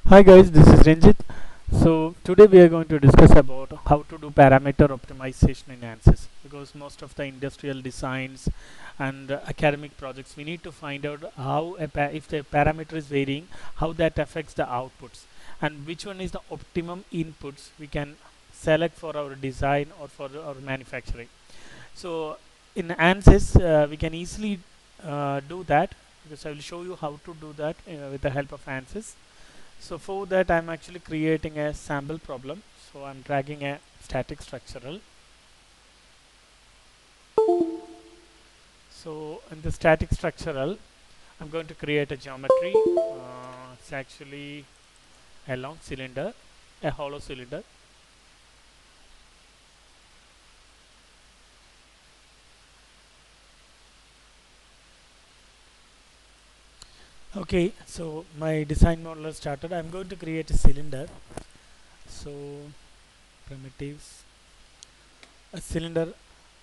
Hi guys, this is Ranjit. So today we are going to discuss about how to do parameter optimization in ANSYS, because most of the industrial designs and academic projects we need to find out how if the parameter is varying, how that affects the outputs, and which one is the optimum inputs we can select for our design or for our manufacturing. So in ANSYS we can easily do that, because I will show you how to do that with the help of ANSYS. So for that I'm actually creating a sample problem. So I'm dragging a static structural. So in the static structural I'm going to create a geometry. It's actually a long cylinder, a hollow cylinder. Okay, so my design model has started. I'm going to create a cylinder. So primitives, a cylinder.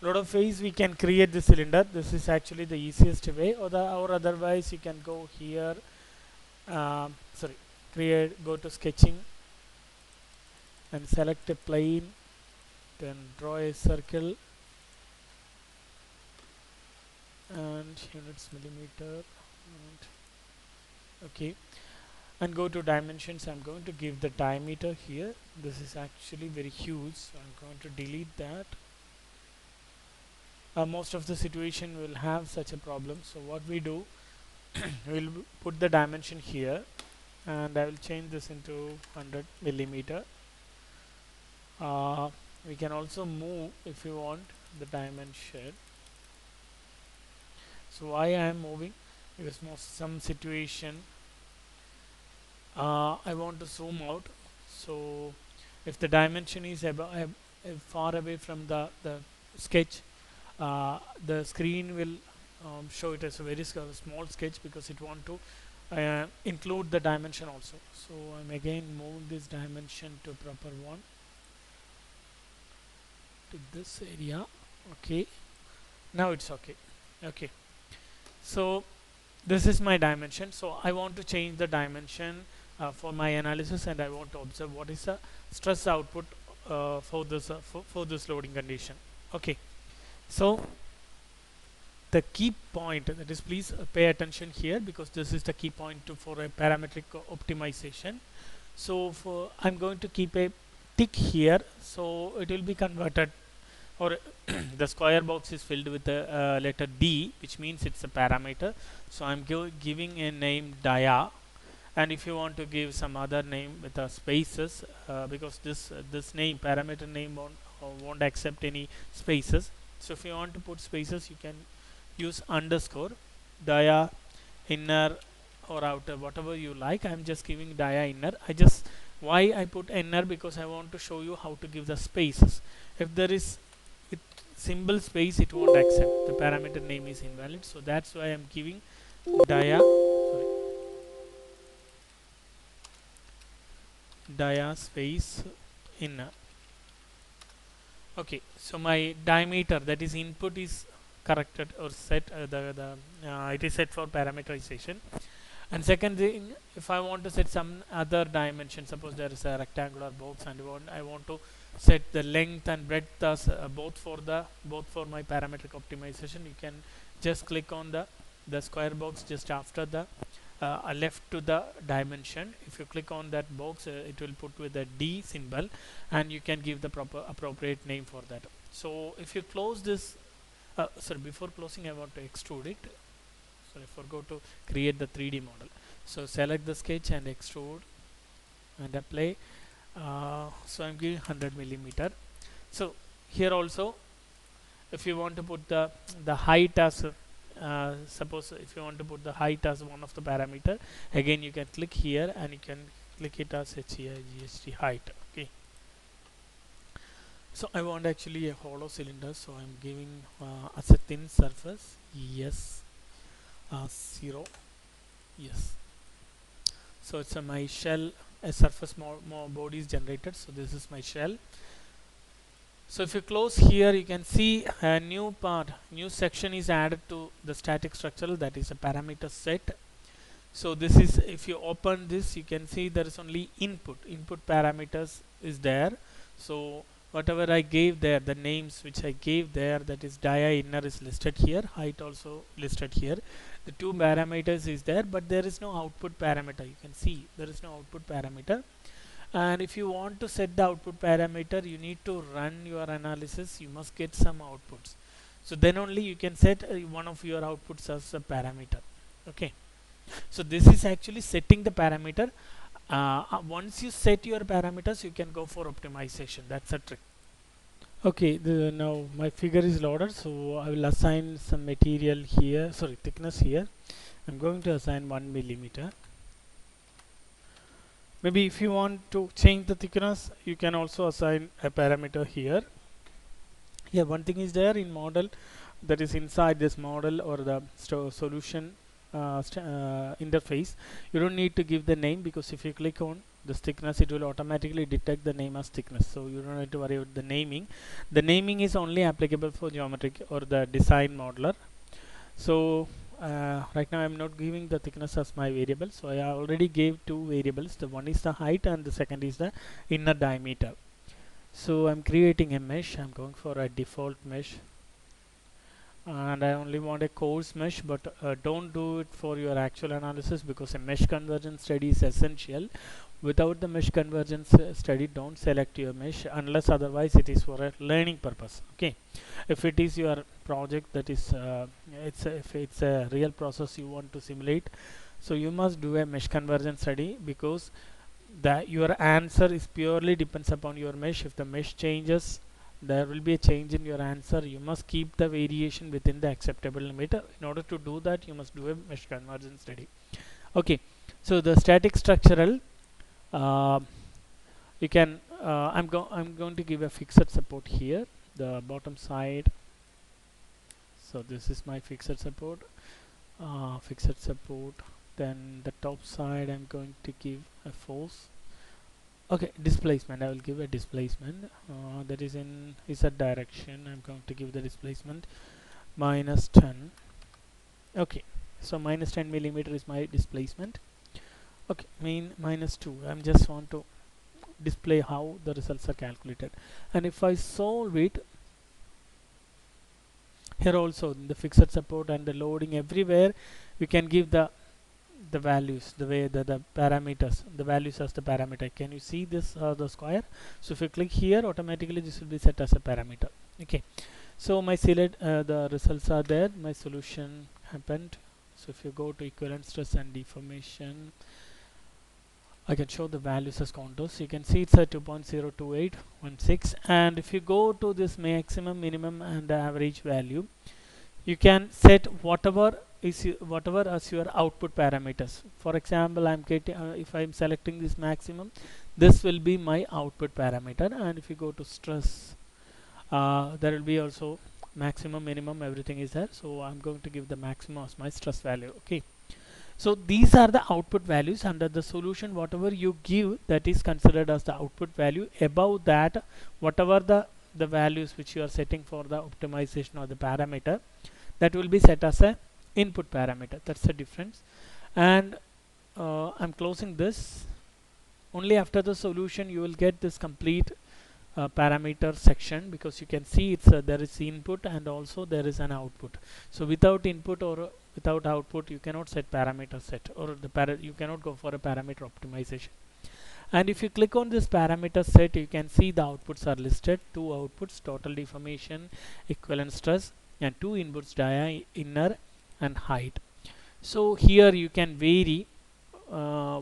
Lot of ways we can create the cylinder. This is actually the easiest way, or otherwise you can go here. Sorry, create. Go to sketching and select a plane. Then draw a circle and units millimeter. And okay, and go to dimensions. I'm going to give the diameter here. This is actually very huge, so I'm going to delete that. Most of the situation will have such a problem. So what we do, we'll put the dimension here, and I will change this into 100 millimeter. We can also move if you want the dimension. So why I am moving, because some situation I want to zoom out. So if the dimension is far away from the sketch, the screen will show it as a very small sketch, because it want to include the dimension also. So I'm again moving this dimension to proper one, to this area. Okay, now it's okay. Okay, so this is my dimension. So I want to change the dimension for my analysis, and I want to observe what is the stress output for this loading condition. Okay, so the key point, that is, please pay attention here, because this is the key point for a parametric optimization. So I'm going to keep a tick here, so it will be converted, or the square box is filled with the letter D, which means it's a parameter. So I'm giving a name dia, and if you want to give some other name with the spaces, because this name, parameter name, won't accept any spaces. So if you want to put spaces, you can use underscore, dia inner or outer, whatever you like. I'm just giving dia inner. Why I put inner, because I want to show you how to give the spaces. If there is with symbol space, it won't accept, the parameter name is invalid. So that's why I'm giving dia, sorry, dia space inner. Okay, so my diameter, that is input, is corrected or set, it is set for parameterization. And second thing, if I want to set some other dimension, suppose there is a rectangular box and I want to set the length and breadth as both for my parametric optimization, you can just click on the square box just after the left to the dimension. If you click on that box, it will put with the D symbol, and you can give the proper appropriate name for that. So if you close this, sorry, before closing I want to extrude it. Sorry, I forgot to create the 3D model. So select the sketch and extrude and apply. So I'm giving 100 millimeter. So here also, if you want to put the height as suppose if you want to put the height as one of the parameter, again you can click here and you can click it as HEIGHT height. Okay, so I want actually a hollow cylinder, so I'm giving as a thin surface, yes, 0, yes. So it's my shell, a surface more body is generated. So this is my shell. So if you close here, you can see a new section is added to the static structure, that is a parameter set. So this is, if you open this, you can see there is only input parameters is there. So whatever I gave there, the names which I gave there, that is dia inner is listed here, height also listed here. The two parameters is there, but there is no output parameter. You can see there is no output parameter. And if you want to set the output parameter, you need to run your analysis. You must get some outputs. So then only you can set one of your outputs as a parameter. Okay. So this is actually setting the parameter. Once you set your parameters, you can go for optimization. That's a trick. Okay, now my figure is loaded, so I will assign some material here, sorry, thickness here. I'm going to assign 1 millimeter. Maybe if you want to change the thickness, you can also assign a parameter here. Yeah, one thing is there in model, that is inside this model or the solution interface. You don't need to give the name, because if you click on this thickness, it will automatically detect the name as thickness, so you don't need to worry about the naming. The naming is only applicable for geometric or the design modeler. So right now I'm not giving the thickness as my variable, so I already gave two variables. The one is the height and the second is the inner diameter. So I'm creating a mesh. I'm going for a default mesh, and I only want a coarse mesh, but don't do it for your actual analysis, because a mesh convergence study is essential. Without the mesh convergence study, don't select your mesh unless otherwise it is for a learning purpose. Okay, if it is your project, that is if it's a real process you want to simulate, so you must do a mesh convergence study, because your answer is purely depends upon your mesh. If the mesh changes, there will be a change in your answer. You must keep the variation within the acceptable limit. In order to do that, you must do a mesh convergence study. Okay, so the static structural, you can I'm going to give a fixed support here, the bottom side. So this is my fixed support, then the top side I'm going to give a force. Okay, displacement, I will give a displacement that is in z direction. I'm going to give the displacement -10. Okay, so -10 millimeter is my displacement. Okay, mean -2. I'm just want to display how the results are calculated. And if I solve it here also, the fixed support and the loading, everywhere you can give the values, the way the parameters, the values as the parameter. Can you see this the square? So if you click here, automatically this will be set as a parameter. Okay, so my select the results are there, my solution happened. So if you go to equivalent stress and deformation, I can show the values as contours. You can see it's a 2.02816, and if you go to this maximum, minimum and the average value, you can set whatever as your output parameters. For example, I'm getting if I'm selecting this maximum, this will be my output parameter. And if you go to stress, there will be also maximum, minimum, everything is there. So I'm going to give the maximum as my stress value. Okay, so these are the output values. Under the solution, whatever you give, that is considered as the output value. Above that, whatever the values which you are setting for the optimization or the parameter, that will be set as a input parameter. That's the difference. And I'm closing this. Only after the solution you will get this complete parameter section, because you can see it's there is input and also there is an output. So without input or without output, you cannot set parameter set, or you cannot go for a parameter optimization. And if you click on this parameter set, you can see the outputs are listed. Two outputs, total deformation, equivalent stress, and two inputs, dia inner and height. So here you can vary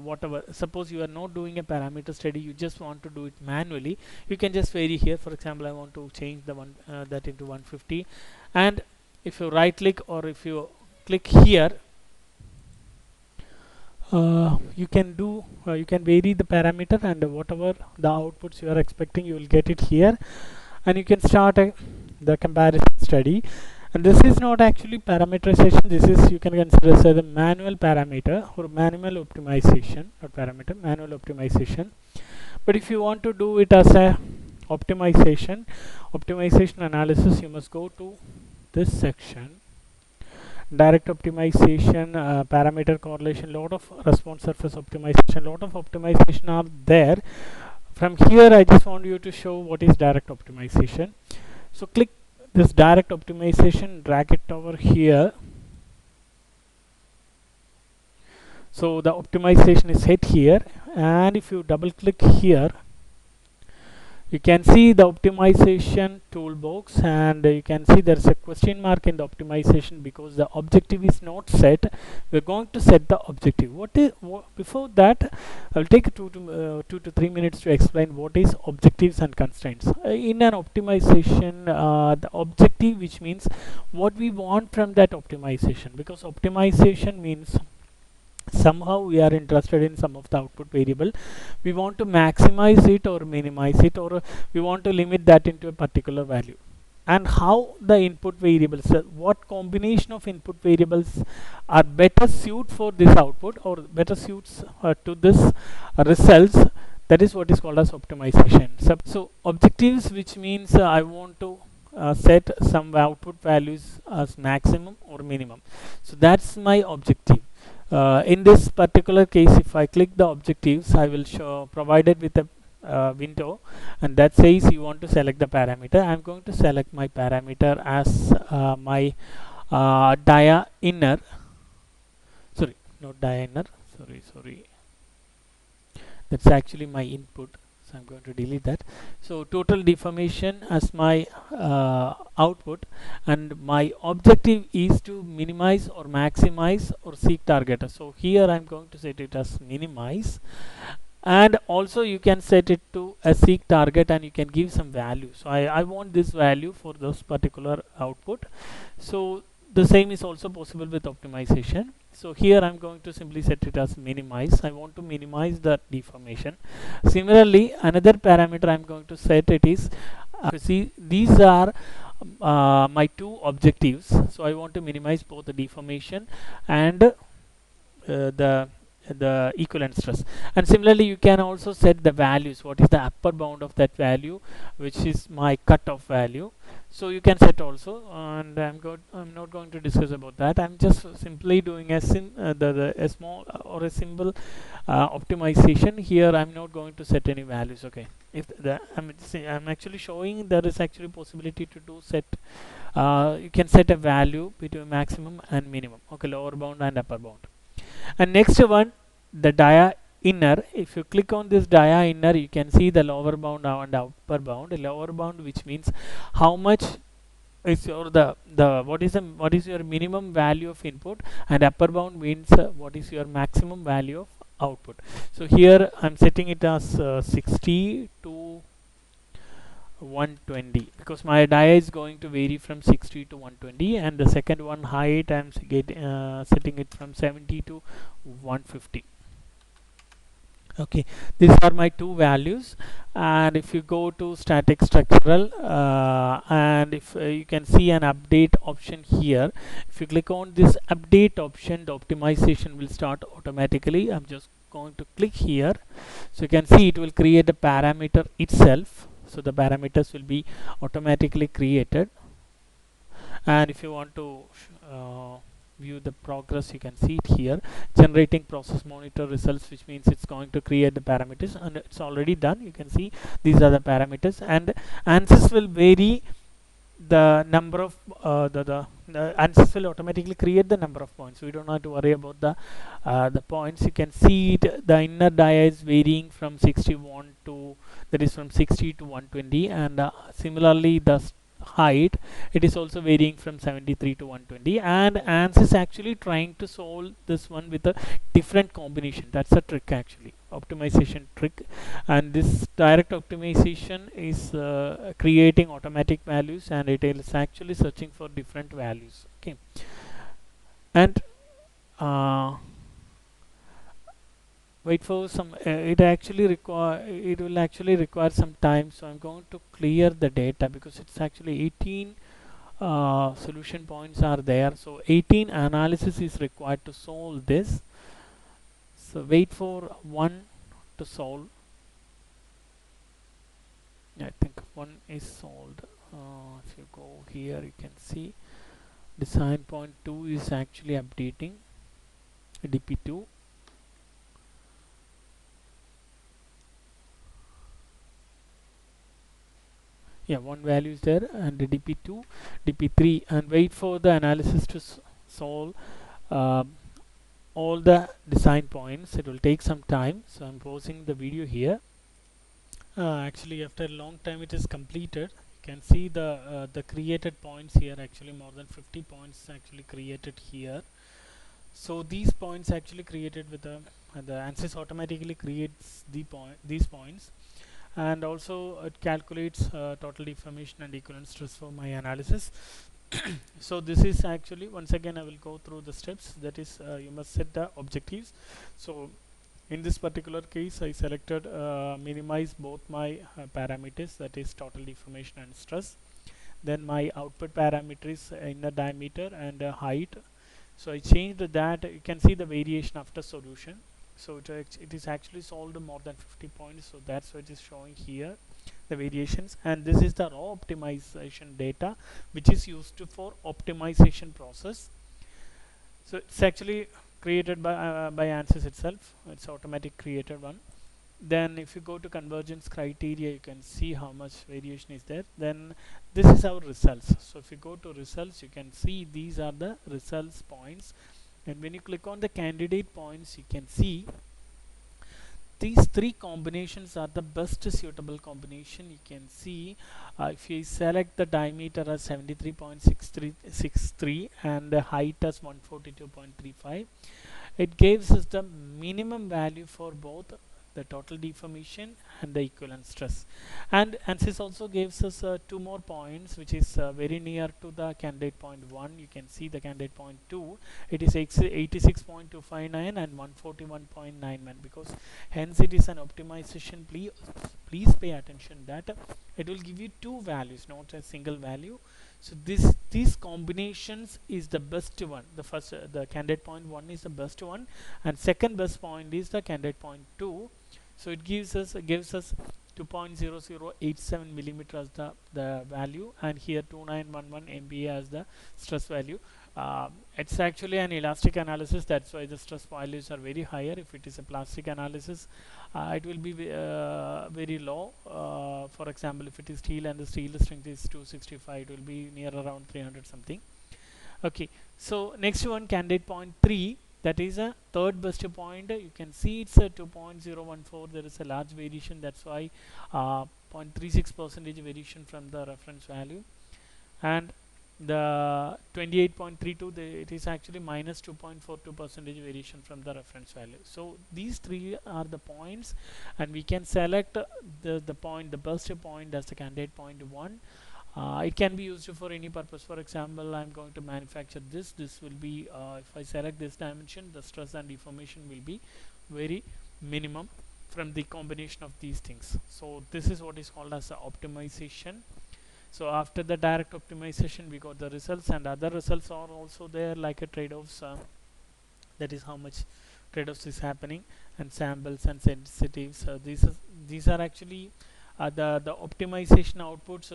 whatever. Suppose you are not doing a parameter study, you just want to do it manually, you can just vary here. For example, I want to change the one that into 150, and if you right click or if you click here, you can do you can vary the parameter, and whatever the outputs you are expecting, you will get it here, and you can start the comparison study. And this is not actually parameterization, this is, you can consider as a manual parameter or manual optimization, not parameter, manual optimization. But if you want to do it as a optimization analysis, you must go to this section, direct optimization, parameter correlation, lot of response surface optimization, lot of optimization are there. From here I just want you to show what is direct optimization. So click this direct optimization, drag it over here. So the optimization is hit here, and if you double click here, you can see the optimization toolbox, and you can see there's a question mark in the optimization because the objective is not set. We're going to set the objective. Before that, I'll take 2 to 3 minutes to explain what is objectives and constraints. In an optimization, the objective, which means what we want from that optimization, because optimization means somehow we are interested in some of the output variable. We want to maximize it or minimize it, or we want to limit that into a particular value. And how the input variables, what combination of input variables are better suit for this output or better suits to this results, that is what is called as optimization. So objectives, which means I want to set some output values as maximum or minimum. So that's my objective. In this particular case, if I click the objectives, I will show provided with a window, and that says you want to select the parameter. I'm going to select my parameter as my dia inner. Sorry, not dia inner. Sorry. That's actually my input. So I'm going to delete that. So total deformation as my output, and my objective is to minimize or maximize or seek target. So here I'm going to set it as minimize, and also you can set it to a seek target, and you can give some value. So I want this value for this particular output. So the same is also possible with optimization. So here I'm going to simply set it as minimize. I want to minimize the deformation. Similarly, another parameter I'm going to set it is see, these are my two objectives. So I want to minimize both the deformation and the equivalent stress. And similarly, you can also set the values. What is the upper bound of that value, which is my cutoff value. So you can set also, and I'm not going to discuss about that. I'm just simply doing a a small or a simple optimization. Here I'm not going to set any values. Okay, if I'm actually showing there is actually possibility to do set. You can set a value between maximum and minimum. Okay, lower bound and upper bound. And next one, the dia inner. If you click on this dia inner, you can see the lower bound and upper bound. Lower bound, which means how much is your what is your minimum value of input, and upper bound means what is your maximum value of output. So here I'm setting it as 60 to 120, because my dia is going to vary from 60 to 120, and the second one height I'm setting it from 70 to 150. Okay, these are my two values. And if you go to static structural, and if you can see an update option here, if you click on this update option, the optimization will start automatically. I'm just going to click here, so you can see it will create a parameter itself. So the parameters will be automatically created. And if you want to view the progress, you can see it here, generating process monitor results, which means it's going to create the parameters, and it's already done. You can see these are the parameters, and ANSYS will vary the number of the ANSYS will automatically create the number of points. We don't have to worry about the points. You can see it, the inner dia is varying from 61 to, that is from 60 to 120, and similarly the height, it is also varying from 73 to 120. And ANSYS is actually trying to solve this one with a different combination. That's a trick, actually, optimization trick. And this direct optimization is creating automatic values, and it is actually searching for different values. Okay, and wait for some it will actually require some time. So I'm going to clear the data, because it's actually 18 solution points are there, so 18 analysis is required to solve this. So wait for one to solve. I think one is solved. If you go here, you can see design point 2 is actually updating DP2. Yeah, one value is there, and the DP2, DP3, and wait for the analysis to solve all the design points. It will take some time, so I'm pausing the video here. Actually, after a long time it is completed. You can see the created points here. Actually more than 50 points actually created here. So these points actually created with the ANSYS automatically creates these points, and also it calculates total deformation and equivalent stress for my analysis. So this is actually, once again I will go through the steps. That is, you must set the objectives. So in this particular case I selected minimize both my parameters, that is total deformation and stress. Then my output parameters inner diameter and height. So I changed that. You can see the variation after solution. So it is actually solved more than 50 points, so that's what is showing here, the variations. And this is the raw optimization data which is used for optimization process. So it's actually created by ANSYS itself. It's automatic created one. Then if you go to convergence criteria, you can see how much variation is there. Then this is our results. So if you go to results, you can see these are the results points, and when you click on the candidate points, you can see these three combinations are the best suitable combination. You can see if you select the diameter as 73.63 and the height as 142.35, it gives us the minimum value for both the total deformation and the equivalent stress. And ANSYS also gives us two more points which is very near to the candidate point 1. You can see the candidate point 2, it is 86.259 and 141.91, because hence it is an optimization. Please pay attention that it will give you two values, not a single value. So these combinations is the best one. The first the candidate point 1 is the best one, and second best point is the candidate point 2. So it gives us 2.0087 millimeter as the value, and here 2911 MPa as the stress value. It's actually an elastic analysis, that's why the stress values are very higher. If it is a plastic analysis, it will be very low. For example, if it is steel and the steel strength is 265, it will be near around 300 something. Okay, so next one, candidate point 3, that is a third best point. You can see it's a 2.014. There is a large variation, that's why 0.36% variation from the reference value. And the 28.32, it is actually minus 2.42% variation from the reference value. So these three are the points, and we can select the best point as the candidate point 1. It can be used for any purpose. For example, I'm going to manufacture this will be if I select this dimension, the stress and deformation will be very minimum from the combination of these things. So this is what is called as optimization. So after the direct optimization, we got the results, and other results are also there, like a trade-offs. That is how much trade-offs is happening, and samples and sensitives. These are actually the optimization outputs.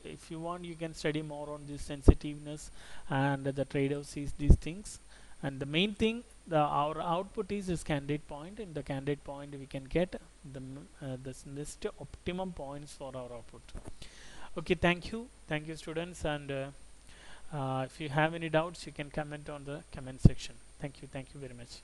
If you want, you can study more on this sensitiveness and the trade-offs is these things. And the main thing, our output is this candidate point. In the candidate point, we can get the list optimum points for our output. Okay, thank you students, and if you have any doubts, you can comment on the comment section. Thank you very much.